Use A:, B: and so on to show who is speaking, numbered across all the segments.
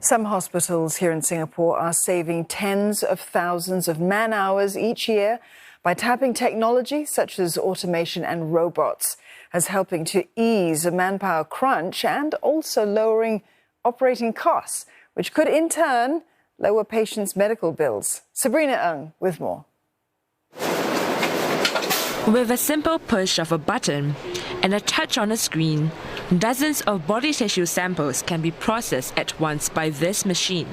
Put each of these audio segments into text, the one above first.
A: Some hospitals here in Singapore are saving tens of thousands of man-hours each year by tapping technology such as automation and robots as helping to ease a manpower crunch and also lowering operating costs, which could in turn lower patients' medical bills. Sabrina Ng with more.
B: With a simple push of a button and a touch on a screen, dozens of body tissue samples can be processed at once by this machine.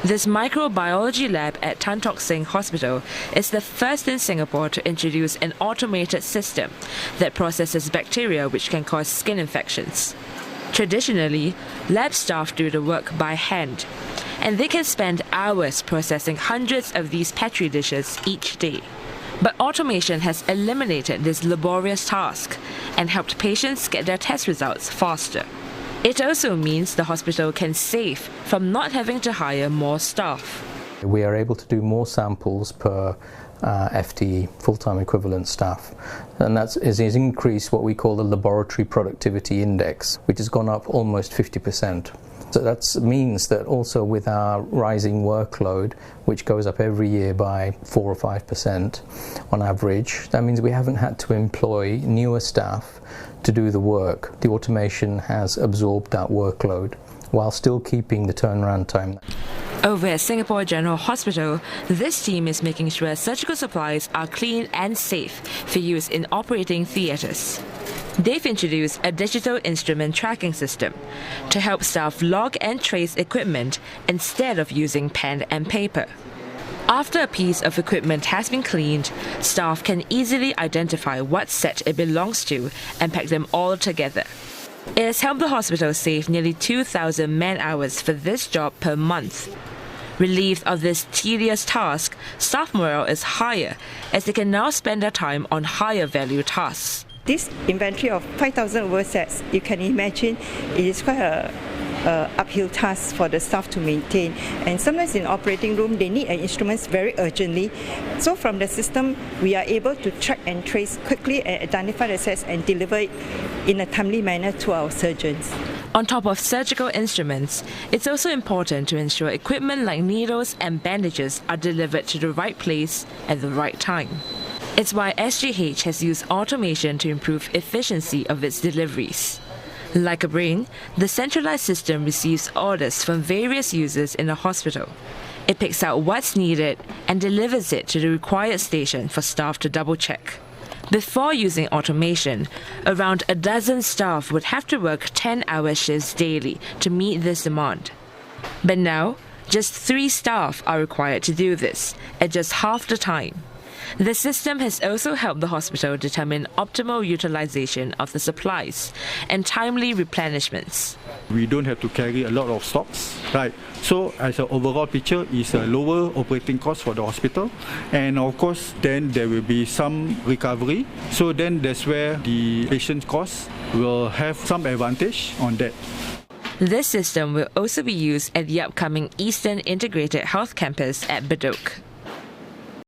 B: This microbiology lab at Tock Seng Hospital is the first in Singapore to introduce an automated system that processes bacteria which can cause skin infections. Traditionally, lab staff do the work by hand, and they can spend hours processing hundreds of these petri dishes each day. But automation has eliminated this laborious task and helped patients get their test results faster. It also means the hospital can save from not having to hire more staff.
C: We are able to do more samples per FTE, full-time equivalent staff, and that is increased what we call the laboratory productivity index, which has gone up almost 50%. So that means that also with our rising workload, which goes up every year by 4 or 5% on average, that means we haven't had to employ newer staff to do the work. The automation has absorbed that workload while still keeping the turnaround time.
B: Over at Singapore General Hospital, this team is making sure surgical supplies are clean and safe for use in operating theatres. They've introduced a digital instrument tracking system to help staff log and trace equipment instead of using pen and paper. After a piece of equipment has been cleaned, staff can easily identify what set it belongs to and pack them all together. It has helped the hospital save nearly 2,000 man-hours for this job per month. Relieved of this tedious task, staff morale is higher as they can now spend their time on higher value tasks.
D: This inventory of 5,000 over sets, you can imagine it is quite a uphill task for the staff to maintain. And sometimes in operating room, they need instruments very urgently. So from the system, we are able to track and trace quickly and identify the sets and deliver it in a timely manner to our surgeons.
B: On top of surgical instruments, it's also important to ensure equipment like needles and bandages are delivered to the right place at the right time. It's why SGH has used automation to improve efficiency of its deliveries. Like a brain, the centralized system receives orders from various users in the hospital. It picks out what's needed and delivers it to the required station for staff to double-check. Before using automation, around a dozen staff would have to work 10-hour shifts daily to meet this demand. But now, just 3 staff are required to do this at just half the time. The system has also helped the hospital determine optimal utilization of the supplies and timely replenishments.
E: We don't have to carry a lot of stocks, right? So as an overall picture, it's a lower operating cost for the hospital, and of course then there will be some recovery. So then that's where the patient costs will have some advantage on that.
B: This system will also be used at the upcoming Eastern Integrated Health Campus at Bedok.